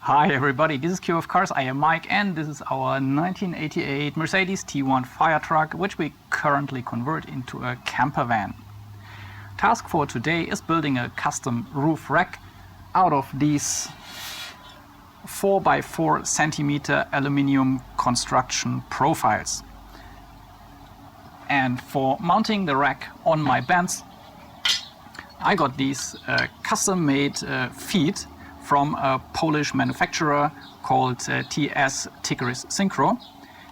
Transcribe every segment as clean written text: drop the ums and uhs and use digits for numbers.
Hi everybody, this is Q of Cars, I am Mike, and this is our 1988 Mercedes T1 fire truck, which we currently convert into a camper van. Task for today is building a custom roof rack out of these 4 by 4 centimeter aluminium construction profiles. And for mounting the rack on my Benz, I got these custom-made feet from a Polish manufacturer called Tygrys Syncro,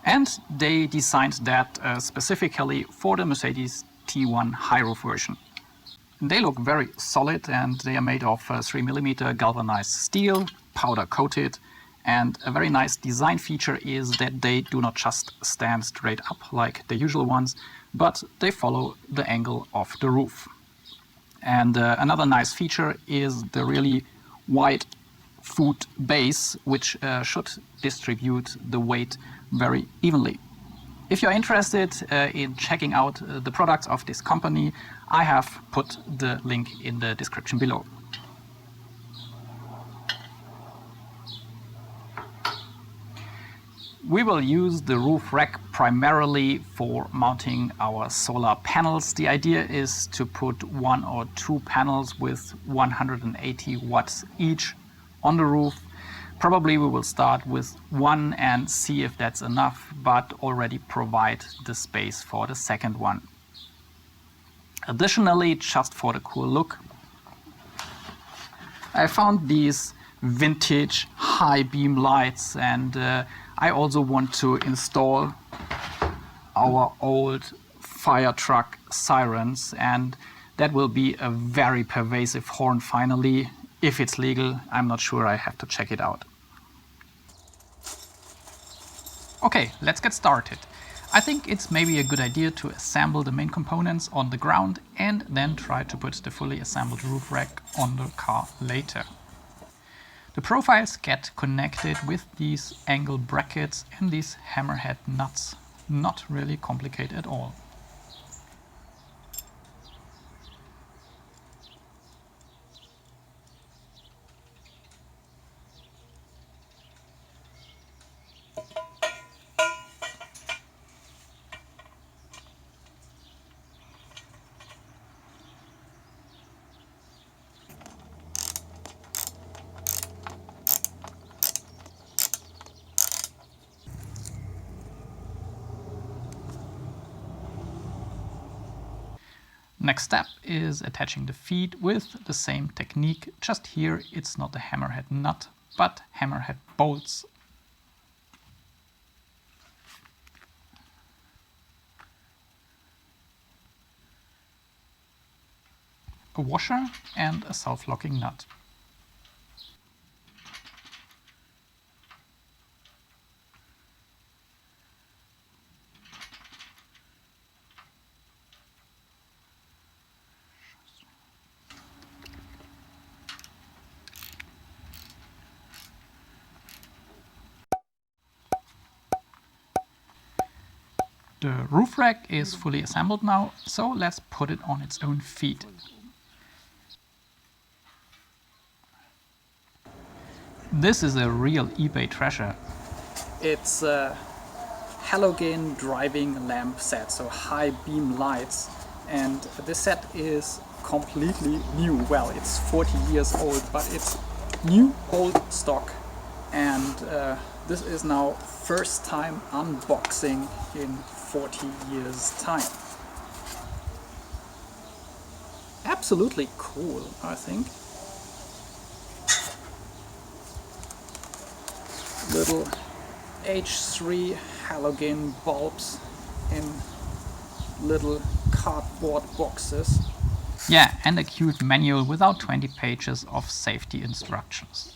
and they designed that specifically for the Mercedes T1 high roof version. They look very solid and they are made of 3mm galvanized steel, powder coated, and a very nice design feature is that they do not just stand straight up like the usual ones, but they follow the angle of the roof. And another nice feature is the really wide foot base, which should distribute the weight very evenly. If you're interested in checking out the products of this company, I have put the link in the description below. We will use the roof rack primarily for mounting our solar panels. The idea is to put 1 or 2 panels with 180 watts each on the roof. Probably we will start with 1 and see if that's enough, but already provide the space for the second one. Additionally, just for the cool look, I found these vintage high beam lights, and I also want to install our old fire truck sirens, and that will be a very pervasive horn finally. If it's legal, I'm not sure, I have to check it out. Okay, let's get started. I think it's maybe a good idea to assemble the main components on the ground and then try to put the fully assembled roof rack on the car later. The profiles get connected with these angle brackets and these hammerhead nuts. Not really complicated at all. Next step is attaching the feet with the same technique, just here it's not a hammerhead nut, but hammerhead bolts. A washer and a self-locking nut. The roof rack is fully assembled now, so let's put it on its own feet. This is a real eBay treasure. It's a halogen driving lamp set, so high beam lights, and this set is completely new. Well, it's 40 years old, but it's new old stock, and this is now first time unboxing in 40 years time. Absolutely cool, I think. Little H3 halogen bulbs in little cardboard boxes. Yeah, and a cute manual without 20 pages of safety instructions.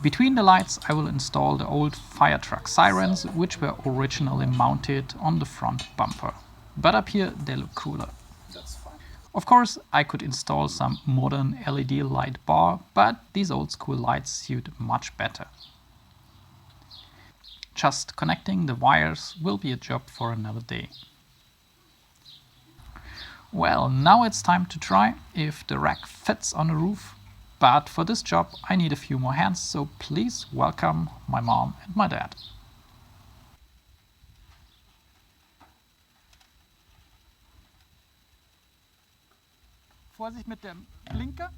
Between the lights I will install the old fire truck sirens, which were originally mounted on the front bumper. But up here they look cooler. That's fine. Of course I could install some modern LED light bar, but these old school lights suit much better. Just connecting the wires will be a job for another day. Well, now it's time to try if the rack fits on the roof, But for this job I need a few more hands, so please welcome my mom and my dad. Vorsicht mit der Blinker.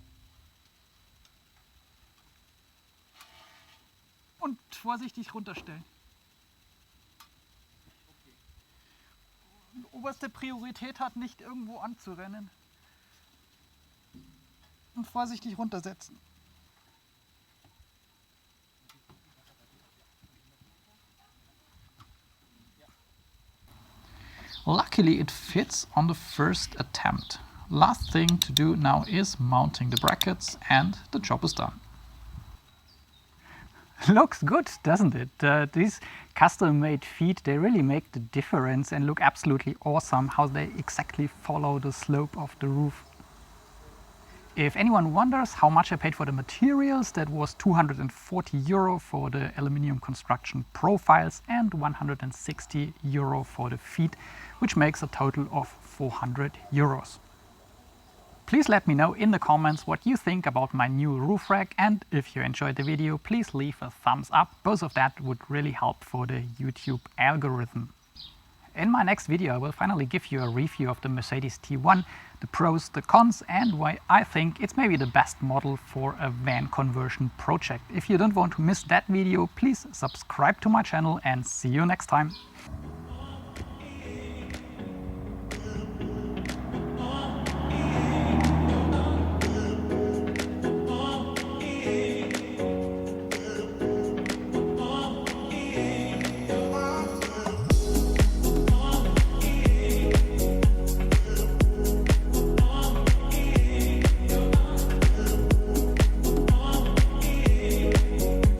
Und vorsichtig runterstellen. Oberste Priorität hat, nicht irgendwo anzurennen. Und vorsichtig runtersetzen. Luckily it fits on the first attempt. Last thing to do now is mounting the brackets and the job is done. Looks good, doesn't it? These custom-made feet, they really make the difference and look absolutely awesome how they exactly follow the slope of the roof. If anyone wonders how much I paid for the materials, that was 240 euro for the aluminium construction profiles and 160 euro for the feet, which makes a total of 400 euros. Please let me know in the comments what you think about my new roof rack, and if you enjoyed the video, please leave a thumbs up. Both of that would really help for the YouTube algorithm. In my next video I will finally give you a review of the Mercedes T1, the pros, the cons, and why I think it's maybe the best model for a van conversion project. If you don't want to miss that video, please subscribe to my channel and see you next time.